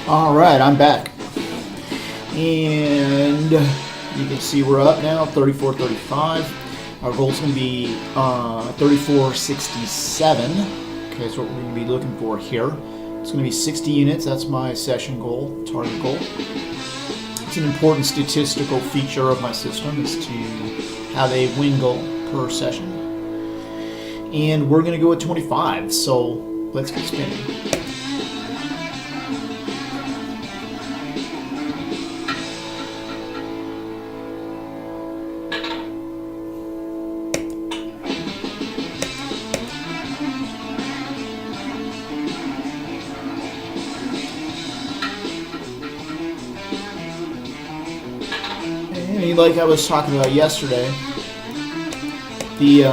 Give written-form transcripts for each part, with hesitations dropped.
All right, I'm back. And you can see we're up now, 34.35. Our goal is going to be 34.67. Okay, that's what we're going to be looking for here. It's going to be 60 units. That's my session goal, target goal. It's an important statistical feature of my system is to have a win goal per session. And we're going to go with 25. So let's get spinning. Like I was talking about yesterday, the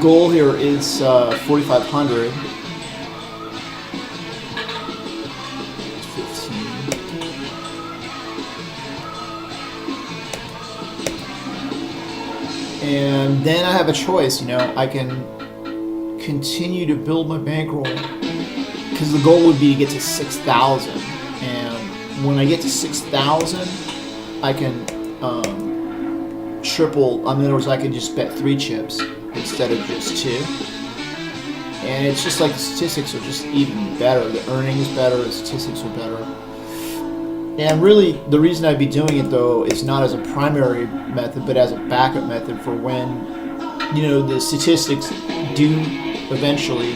goal here is 4,500. 15. And then I have a choice, I can continue to build my bankroll because the goal would be to get to 6,000. And when I get to 6,000, I can triple. In other words, I can just bet 3 chips instead of just 2. And it's just like the statistics are just even better. The earnings better, the statistics are better. And really, the reason I'd be doing it though is not as a primary method, but as a backup method for when the statistics do eventually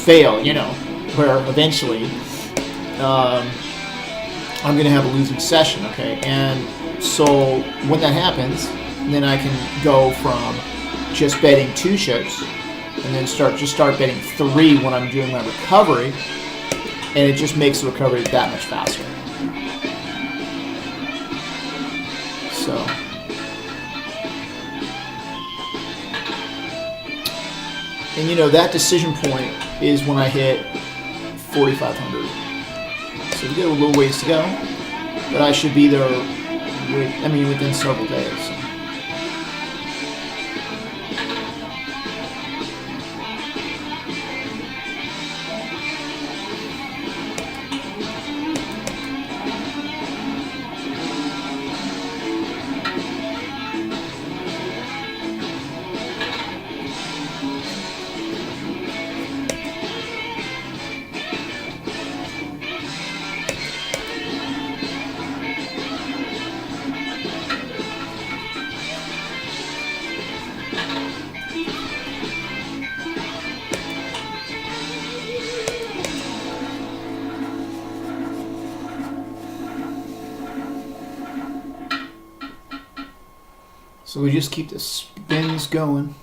fail. Where eventually. I'm going to have a losing session, okay? And so when that happens, then I can go from just betting 2 chips and then start betting 3 when I'm doing my recovery, and it just makes the recovery that much faster. So, and that decision point is when I hit 4,500. So we got a little ways to go, but I should be there within several days. So we just keep the spins going.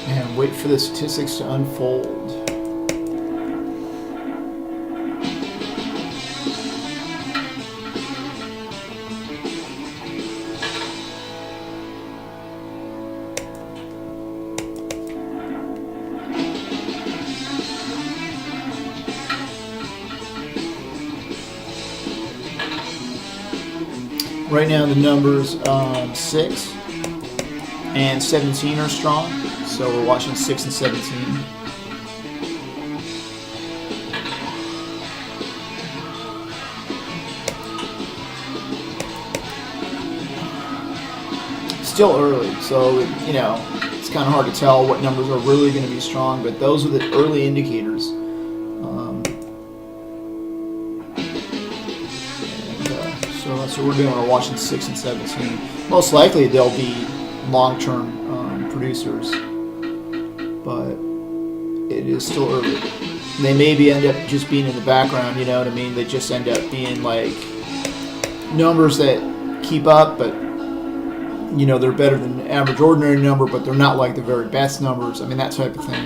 And wait for the statistics to unfold. Right now the numbers 6 and 17 are strong, so we're watching 6 and 17. Still early, so it's kind of hard to tell what numbers are really going to be strong, but those are the early indicators. So that's what we're doing. We're watching 6 and 17. Most likely they'll be long-term producers, but it is still early. They maybe end up just being in the background, you know what I mean? They just end up being like numbers that keep up, but they're better than the average ordinary number, but they're not like the very best numbers. I mean, that type of thing.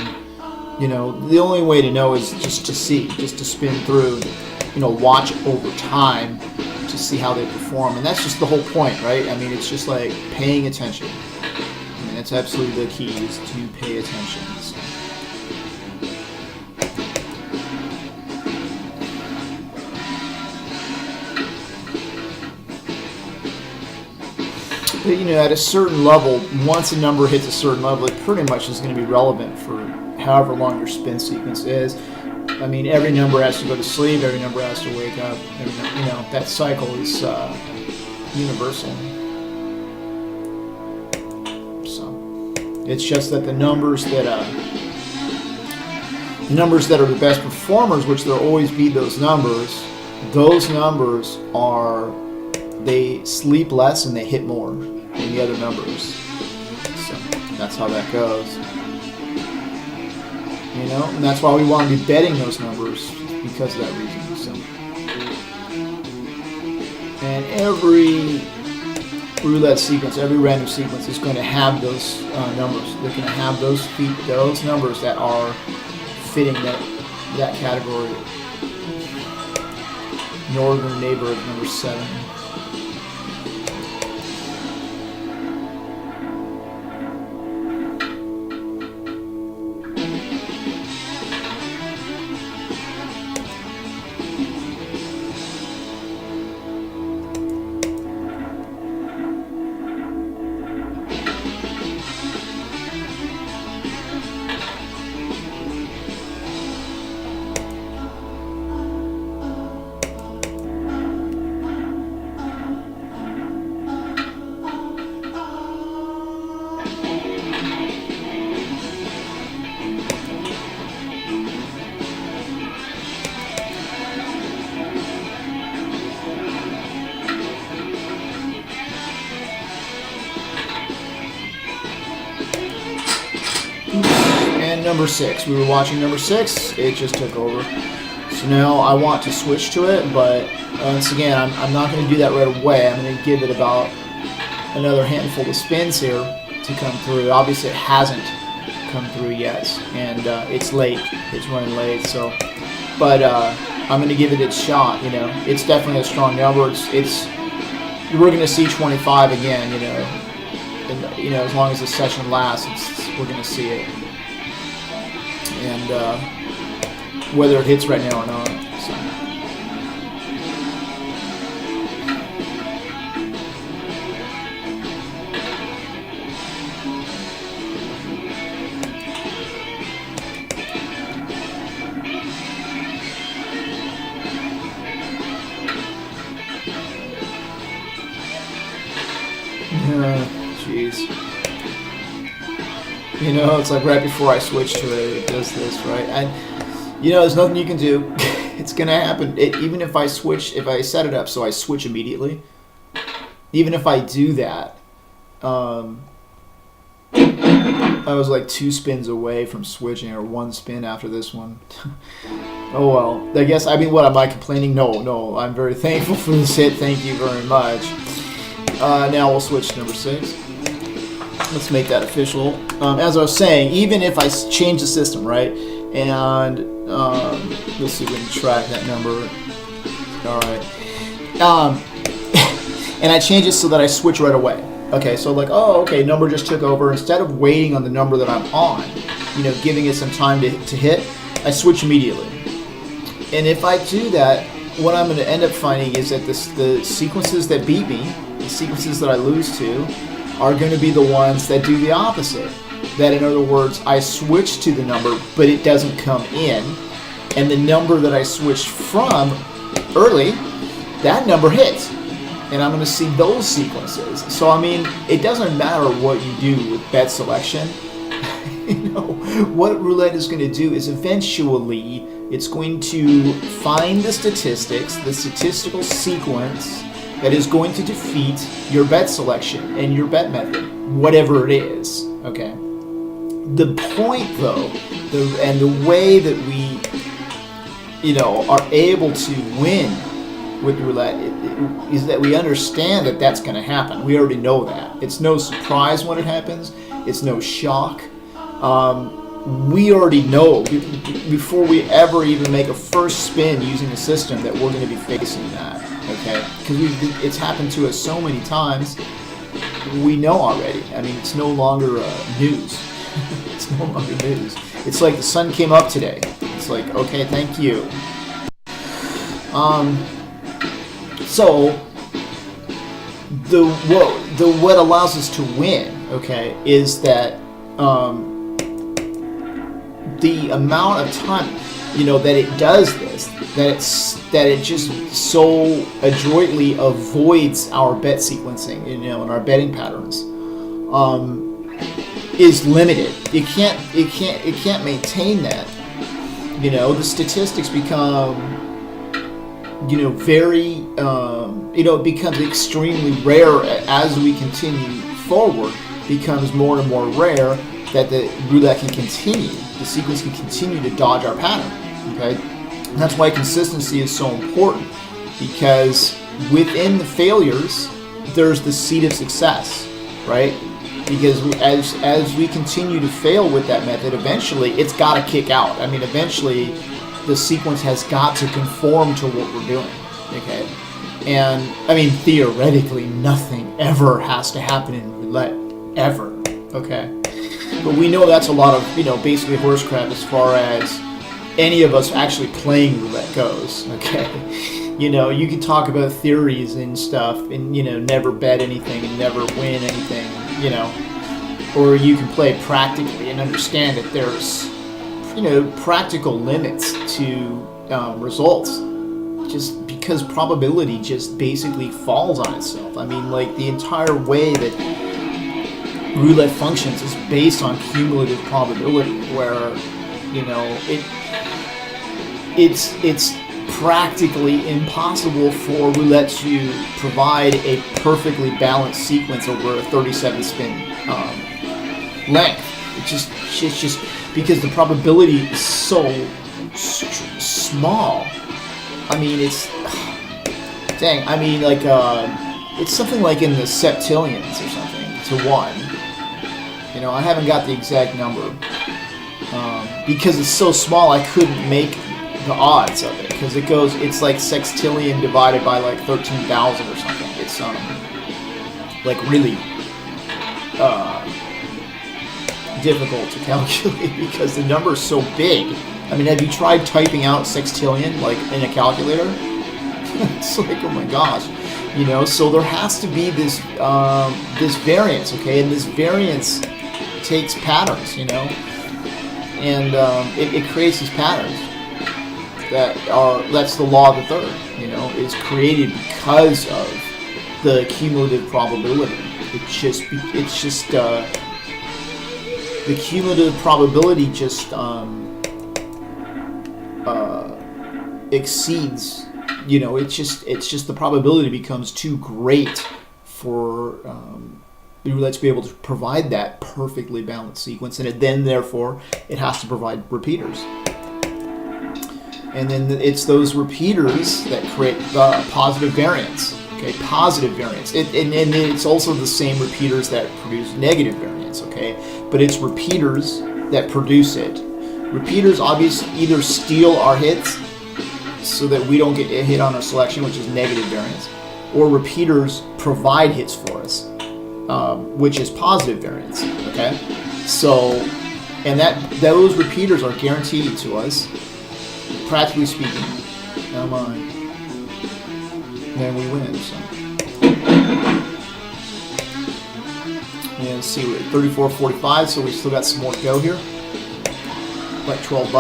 The only way to know is just to spin through, watch over time to see how they perform. And that's just the whole point, right? I mean, it's just like paying attention. I mean, that's absolutely the key, is to pay attention. So. But, you know, at a certain level, once a number hits a certain level, it pretty much is going to be relevant for however long your spin sequence is. I mean, every number has to go to sleep, every number has to wake up. You know, that cycle is universal. So it's just that the numbers that are the best performers, which there'll always be those numbers are, they sleep less and they hit more than the other numbers. So that's how that goes. You know, and that's why we want to be betting those numbers, because of that reason. So, and every roulette sequence, every random sequence is going to have those numbers. They're going to have those numbers that are fitting that category. Northern Neighborhood number 7. And number 6. We were watching number 6. It just took over. So now I want to switch to it, but once again, I'm not going to do that right away. I'm going to give it about another handful of spins here to come through. Obviously, it hasn't come through yet, and it's late. It's running late, so. But I'm going to give it its shot. You know, it's definitely a strong number. It's we're going to see 25 again. You know, and you know, as long as the session lasts, we're going to see it. And whether it hits right now or not. So. Jeez. You know, it's like right before I switch to it does this, right? And, you know, there's nothing you can do. It's going to happen. Even if I set it up so I switch immediately, even if I do that, I was like 2 spins away from switching, or 1 spin after this one. Oh, well. I guess, I mean, what, am I complaining? No, I'm very thankful for this hit. Thank you very much. Now we'll switch to number 6. Let's make that official. As I was saying, even if I change the system, right, and let's see if we can track that number. All right. And I change it so that I switch right away. Okay, so like, oh, okay, number just took over. Instead of waiting on the number that I'm on, you know, giving it some time to hit, I switch immediately. And if I do that, what I'm going to end up finding is that the sequences that beat me, the sequences that I lose to, are going to be the ones that do the opposite. That, in other words, I switch to the number, but it doesn't come in. And the number that I switched from early, that number hits. And I'm going to see those sequences. So, I mean, it doesn't matter what you do with bet selection. You know, what roulette is going to do is eventually it's going to find the statistics, the statistical sequence that is going to defeat your bet selection and your bet method, whatever it is. Okay. The point, though, and the way that we, you know, are able to win with roulette is that we understand that that's going to happen. We already know that. It's no surprise when it happens. It's no shock. We already know before we ever even make a first spin using the system that we're going to be facing that. Okay, because it's happened to us so many times. We know already. I mean, it's no longer news. It's no longer news. It's like the sun came up today. It's like, okay, thank you. So what allows us to win, okay, is that the amount of time, that it does this, that it just so adroitly avoids our bet sequencing, and our betting patterns, is limited. It can't maintain that. The statistics become, very, it becomes extremely rare as we continue forward. Becomes more and more rare that the roulette can continue, the sequence can continue to dodge our pattern. Okay, and that's why consistency is so important, because within the failures, there's the seed of success, right? Because as we continue to fail with that method, eventually it's got to kick out. I mean, eventually the sequence has got to conform to what we're doing. Okay, and I mean, theoretically, nothing ever has to happen in roulette ever. Okay, but we know that's a lot of basically horse crap as far as any of us actually playing roulette goes. Okay, you can talk about theories and stuff, and never bet anything and never win anything. Or you can play practically and understand that there's, practical limits to results, just because probability just basically falls on itself. I mean, like, the entire way that roulette functions is based on cumulative probability, where, it's practically impossible for roulette to provide a perfectly balanced sequence over a 37 spin length. It's just because the probability is so small. I mean, it's it's something like in the septillions or something to 1. I haven't got the exact number because it's so small. I couldn't make the odds of it, because it's like sextillion divided by like 13,000 or something. It's like really difficult to calculate because the number is so big. I mean, have you tried typing out sextillion like in a calculator? It's like, oh my gosh, So there has to be this this variance, okay, and this variance takes patterns, and it creates these patterns. That's the law of the third, is created because of the cumulative probability. The cumulative probability just exceeds, it's just the probability becomes too great for the roulette to be able to provide that perfectly balanced sequence, and therefore it has to provide repeaters. And then it's those repeaters that create the positive variance. Okay, positive variance. And it's also the same repeaters that produce negative variance. Okay, but it's repeaters that produce it. Repeaters obviously either steal our hits so that we don't get a hit on our selection, which is negative variance, or repeaters provide hits for us, which is positive variance. Okay, so and those repeaters are guaranteed to us. Practically speaking, come on, then we win. So, and let's see, we're at 34.45, so we still got some more to go here. Like $12.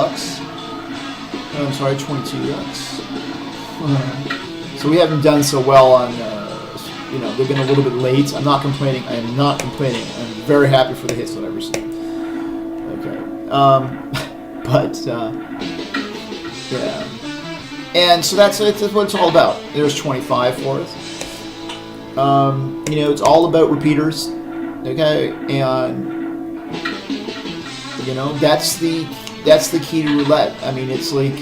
I'm sorry, $22. So we haven't done so well on, they've been a little bit late. I'm not complaining. I am not complaining. I'm very happy for the hits that I've received. Okay, yeah, and so that's what it's all about. There's 25 for us. It's all about repeaters, okay, and that's the key to roulette. I mean, it's like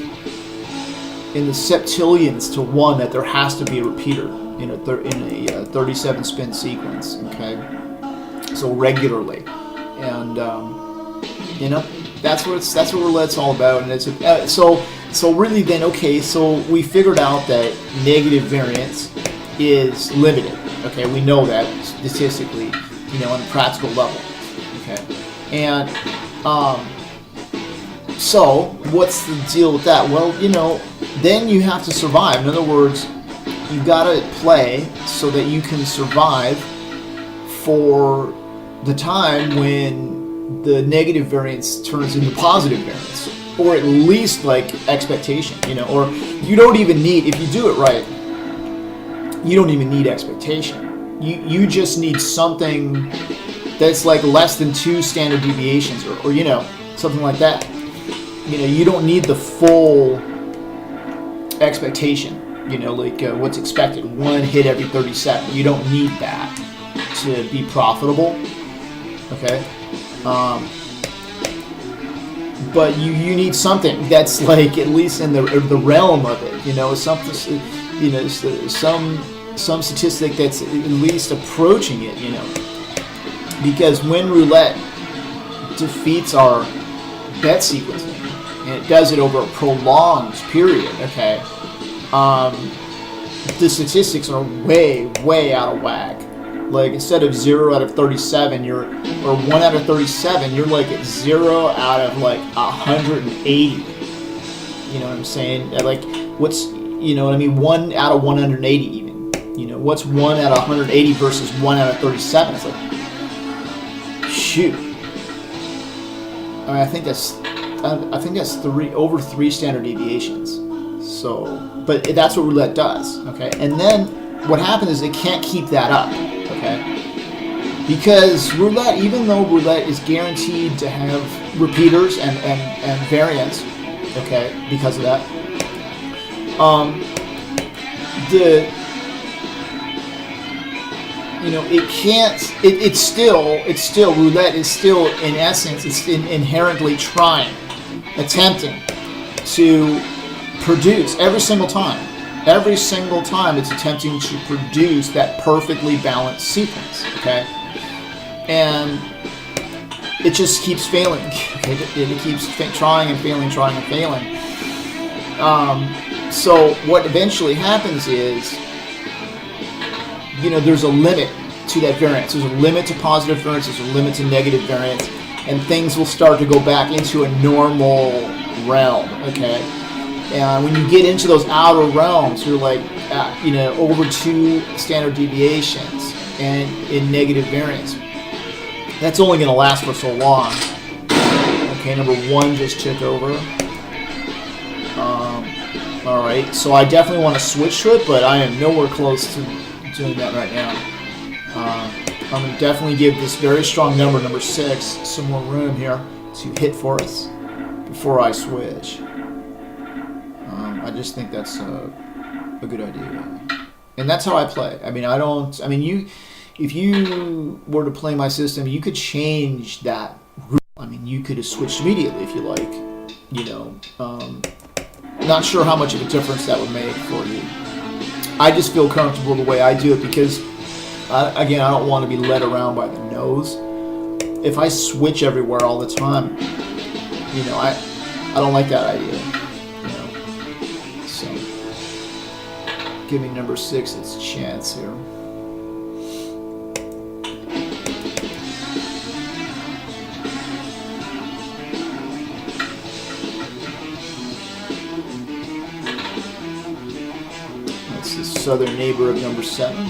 in the septillions to 1 that there has to be a repeater in a 37 spin sequence, okay, so regularly, and that's what roulette's all about, and it's so really then, okay, so we figured out that negative variance is limited. Okay, we know that statistically, on a practical level. Okay, and so what's the deal with that? Well, then you have to survive. In other words, you've got to play so that you can survive for the time when the negative variance turns into positive variance, or at least like expectation, or you don't even need, if you do it right, you don't even need expectation. You just need something that's like less than 2 standard deviations, or something like that. You don't need the full expectation, like what's expected, 1 hit every 37. You don't need that to be profitable, okay? But you need something that's like at least in the realm of it, something, some statistic that's at least approaching it, because when roulette defeats our bet sequencing, and it does it over a prolonged period, okay, the statistics are way out of whack. Like, instead of 0 out of 37, or 1 out of 37, you're like at 0 out of like 180. You know what I'm saying? Like, what's, 1 out of 180 even. What's 1 out of 180 versus 1 out of 37? It's like, shoot. I think that's over 3 standard deviations. So, but that's what roulette does, okay? And then what happens is it can't keep that up, okay? Because roulette, even though roulette is guaranteed to have repeaters and variance, okay, because of that, it can't. It's still roulette is still, in essence, it's inherently attempting to produce every single time. Every single time, it's attempting to produce that perfectly balanced sequence. Okay, and it just keeps failing. Okay, it keeps trying and failing. So what eventually happens is, there's a limit to that variance. There's a limit to positive variance. There's a limit to negative variance, and things will start to go back into a normal realm. Okay, and when you get into those outer realms, you're like, over 2 standard deviations and in negative variance. That's only going to last for so long. Okay, number 1 just took over. All right, so I definitely want to switch to it, but I am nowhere close to doing that right now. I'm going to definitely give this very strong number 6, some more room here to hit for us before I switch. I just think that's a good idea. And that's how I play. If you were to play my system, you could change that route. You could have switched immediately if you like. Not sure how much of a difference that would make for you. I just feel comfortable the way I do it because, I don't want to be led around by the nose. If I switch everywhere all the time, I don't like that idea. So, giving number 6 its chance here. That's the southern neighbor of number 7.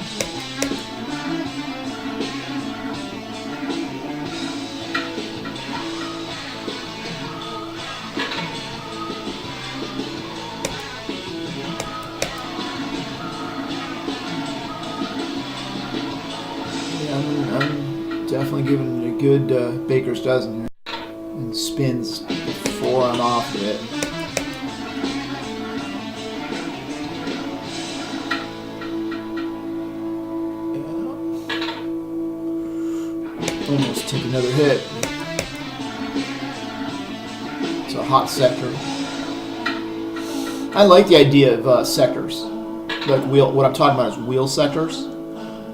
Definitely giving it a good baker's dozen here. And spins before I'm off of it. Yeah. Almost took another hit. It's a hot sector. I like the idea of sectors. Like what I'm talking about is wheel sectors.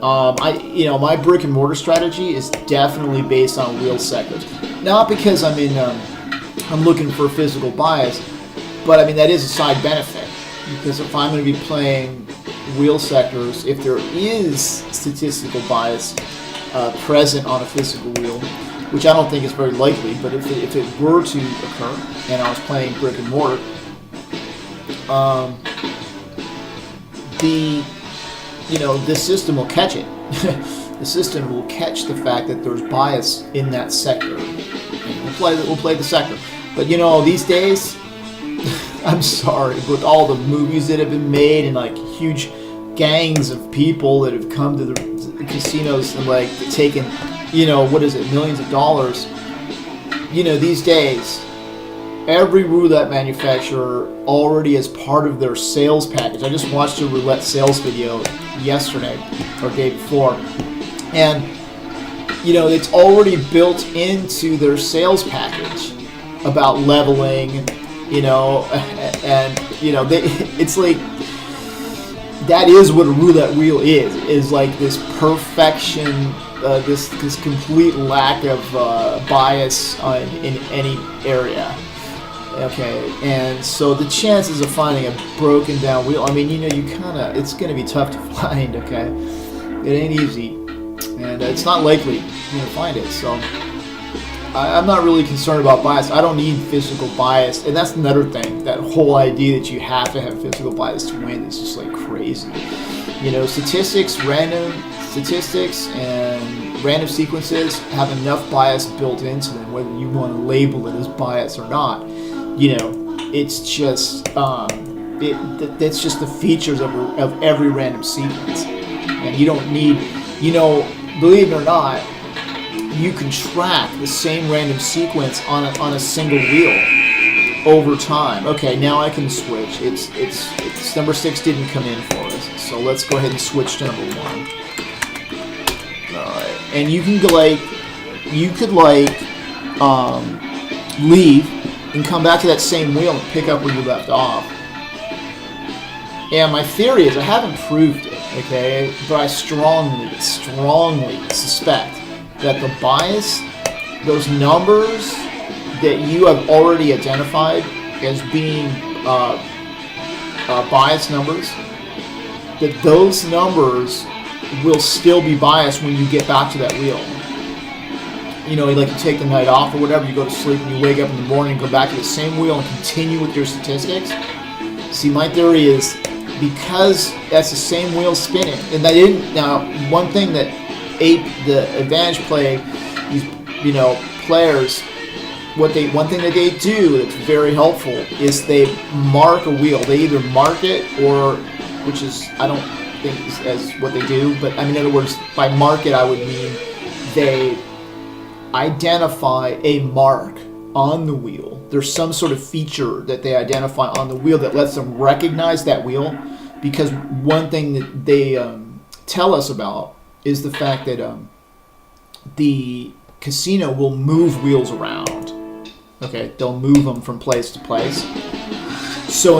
My brick and mortar strategy is definitely based on wheel sectors. Not because I'm looking for physical bias, but that is a side benefit. Because if I'm going to be playing wheel sectors, if there is statistical bias present on a physical wheel, which I don't think is very likely, but if it were to occur, and I was playing brick and mortar, the system will catch it. The system will catch the fact that there's bias in that sector. And we'll play the sector. But these days, I'm sorry, with all the movies that have been made and like huge gangs of people that have come to the casinos and like taken, millions of dollars. These days, every roulette manufacturer already is part of their sales package. I just watched a roulette sales video yesterday or day before, and it's already built into their sales package about leveling, and it's like that is what a roulette wheel is like this perfection, this complete lack of bias in any area. Okay, and so the chances of finding a broken down wheel, it's going to be tough to find, okay? It ain't easy, and it's not likely to find it, so I'm not really concerned about bias. I don't need physical bias, and that's another thing, that whole idea that you have to have physical bias to win is just like crazy. Random statistics and random sequences have enough bias built into them, whether you want to label it as bias or not. It's just that's just the features of every random sequence, and you don't need, believe it or not, you can track the same random sequence on a single wheel over time. Okay, now I can switch. It's number 6 didn't come in for us, so let's go ahead and switch to number 1. All right, and you can leave and come back to that same wheel and pick up where you left off. And my theory is, I haven't proved it, okay, but I strongly suspect that the bias, those numbers that you have already identified as being bias numbers, that those numbers will still be biased when you get back to that wheel. Like you take the night off or whatever, you go to sleep and you wake up in the morning and go back to the same wheel and continue with your statistics. See, my theory is, because that's the same wheel spinning, and that didn't. Now, one thing that the advantage play, these players, one thing that they do that's very helpful is they mark a wheel. They either mark it, or, which is, I don't think is as what they do, but in other words, by mark it I would mean they identify a mark on the wheel. There's some sort of feature that they identify on the wheel that lets them recognize that wheel, because one thing that they tell us about is the fact that the casino will move wheels around. Okay, they'll move them from place to place. So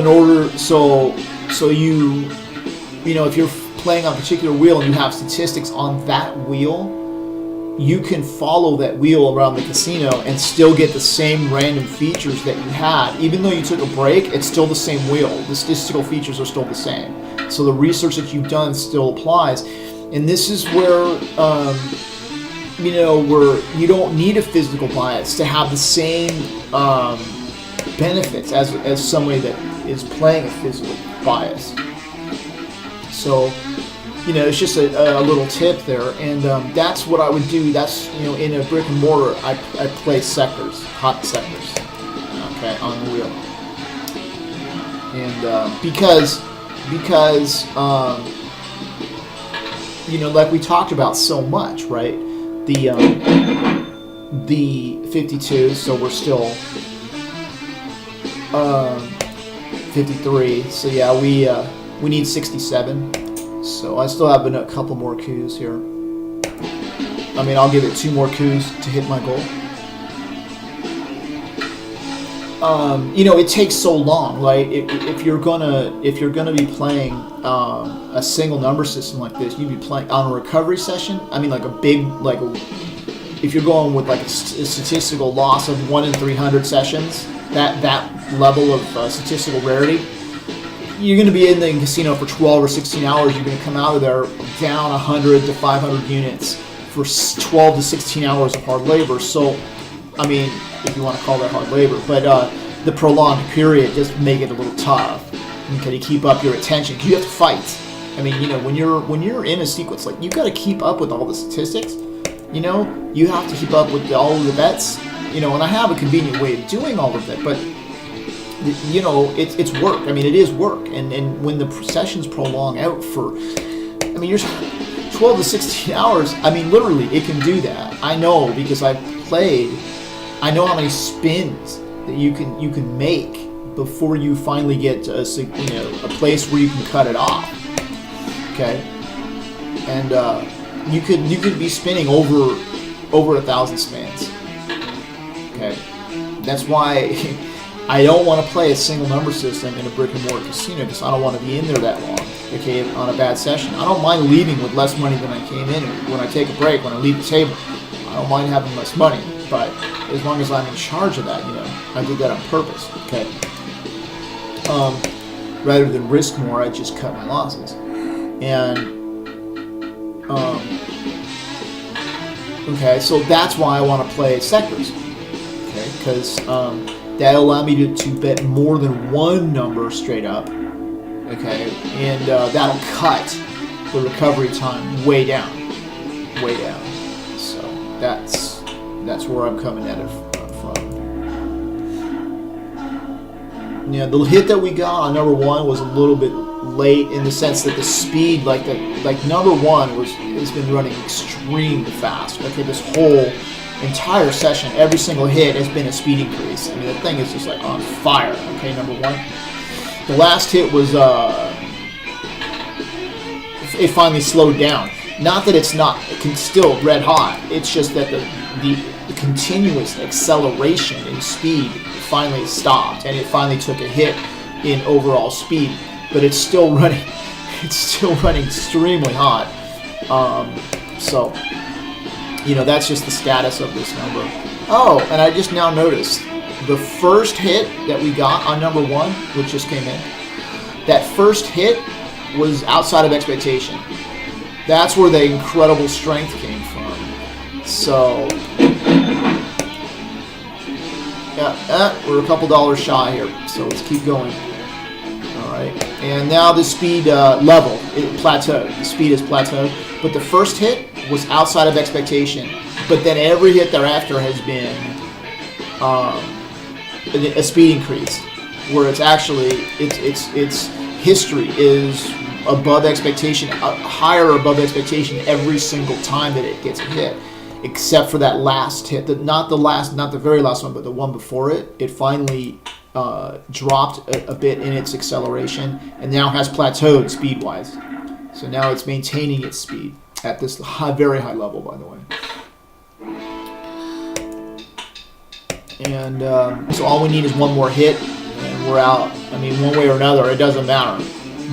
if you're playing on a particular wheel and you have statistics on that wheel, you can follow that wheel around the casino and still get the same random features that you had. Even though you took a break, it's still the same wheel. The statistical features are still the same. So the research that you've done still applies. And this is where, where you don't need a physical bias to have the same benefits as somebody that is playing a physical bias. So, it's just a little tip there, and that's what I would do. That's, in a brick and mortar, I play sectors, hot sectors, okay, on the wheel. And because like we talked about so much, right? The 52, so we're still 53. So yeah, we need 67. So I still have a couple more coups here. I'll give it 2 more coups to hit my goal. It takes so long. Like if you're gonna be playing a single number system like this, you'd be playing on a recovery session. If you're going with a statistical loss of 1 in 300 sessions, that level of statistical rarity, you're going to be in the casino for 12 or 16 hours. You're going to come out of there down 100 to 500 units for 12 to 16 hours of hard labor. So, if you want to call that hard labor, but the prolonged period just make it a little tough. Okay, to keep up your attention, 'cause you have to fight. I mean, when you're in a sequence, like, you got to keep up with all the statistics. You have to keep up with all of the bets. And I have a convenient way of doing all of it, but it's work. I mean, it is work, and when the sessions prolong out for, you're 12 to 16 hours. I mean, literally, it can do that. I know, because I've played. I know how many spins that you can make before you finally get to a place where you can cut it off. Okay, and you could be spinning over 1,000 spins. Okay, that's why I don't want to play a single number system in a brick and mortar casino, because I don't want to be in there that long. Okay, on a bad session, I don't mind leaving with less money than I came in. When I take a break, when I leave the table, I don't mind having less money. But as long as I'm in charge of that, I did that on purpose. Okay. Rather than risk more, I just cut my losses. And okay, so that's why I want to play sectors. Okay, because that'll allow me to bet more than one number straight up. Okay, and that'll cut the recovery time way down. So that's where I'm coming at it from. The hit that we got on number one was a little bit late, in the sense that the speed, like number one has been running extremely fast. Okay, this whole entire session, every single hit has been a speed increase. I mean, the thing is just like on fire. Okay, number one. The last hit was it finally slowed down. Not that it's still red hot. It's just that the continuous acceleration in speed finally stopped, and it finally took a hit in overall speed. But it's still running. It's still running extremely hot. So that's just the status of this number. Oh, and I just now noticed the first hit that we got on number one, which just came in. That first hit was outside of expectation. That's where the incredible strength came from. So, we're a couple dollars shy here, so let's keep going. All right, and now the speed level, it plateaued. The speed is plateaued, but the first hit was outside of expectation. But then every hit thereafter has been a speed increase, where it's actually its history is above expectation, higher above expectation every single time that it gets a hit, except for that last hit. Not the very last one, but the one before it. It finally dropped a bit in its acceleration, and now has plateaued speed-wise. So now it's maintaining its speed at this very high level, by the way. And so all we need is one more hit, and we're out. I mean, one way or another, it doesn't matter.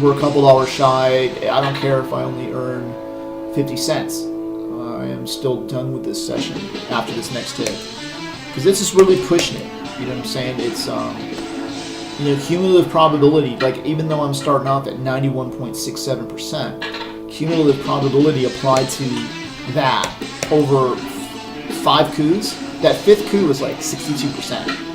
We're a couple dollars shy. I don't care if I only earn 50 cents. I am still done with this session after this next hit. Because this is really pushing it. You know what I'm saying? It's, cumulative probability, like, even though I'm starting off at 91.67%, cumulative probability applied to that over 5 coups. That 5th coup was like 62%.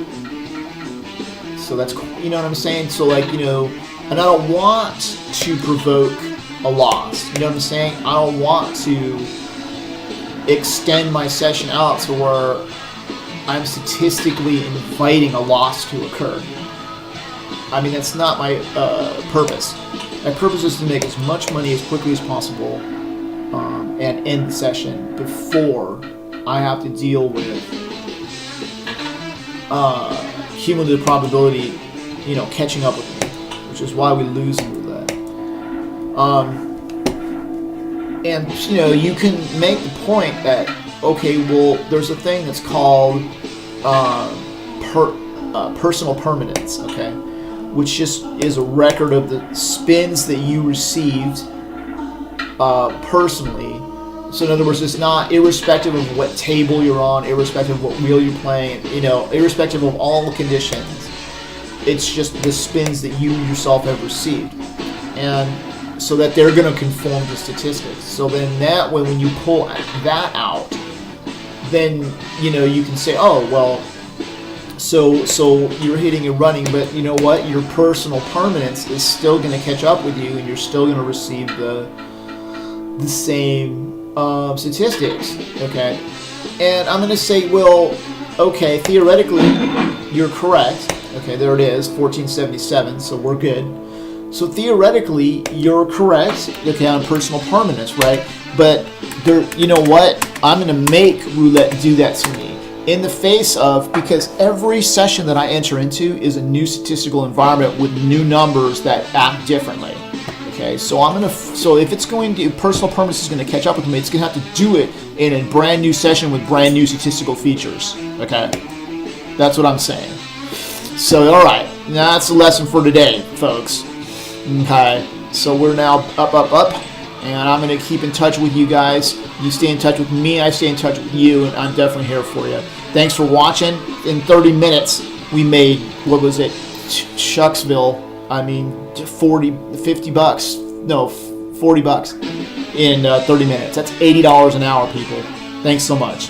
So that's, you know what I'm saying? So, like, and I don't want to provoke a loss. You know what I'm saying? I don't want to extend my session out to where I'm statistically inviting a loss to occur. I mean, that's not my purpose. My purpose is to make as much money as quickly as possible and end the session before I have to deal with cumulative probability, catching up with me, which is why we lose in roulette. And you can make the point that, okay, well, there's a thing that's called personal permanence, okay, which just is a record of the spins that you received personally. So in other words, it's not irrespective of what table you're on, irrespective of what wheel you're playing, irrespective of all the conditions. It's just the spins that you yourself have received. And so that they're going to conform to statistics. So then that way, when you pull that out, then, you can say, oh, well, So you're hitting and running, but you know what? Your personal permanence is still going to catch up with you, and you're still going to receive the same statistics. Okay, and I'm going to say, well, okay, theoretically, you're correct. Okay, there it is, 1477. So we're good. So theoretically, you're correct. Okay, on personal permanence, right? But there, you know what? I'm going to make roulette do that to me. In the face of, because every session that I enter into is a new statistical environment with new numbers that act differently. Okay, so so if it's going to, personal permanence is going to catch up with me, it's going to have to do it in a brand new session with brand new statistical features. Okay, that's what I'm saying. So, all right, now that's the lesson for today, folks. Okay, so we're now up. And I'm going to keep in touch with you guys. You stay in touch with me, I stay in touch with you, and I'm definitely here for you. Thanks for watching. In 30 minutes, we made, what was it, Shucksville, I mean, 50 bucks. No, 40 bucks in 30 minutes. That's $80 an hour, people. Thanks so much.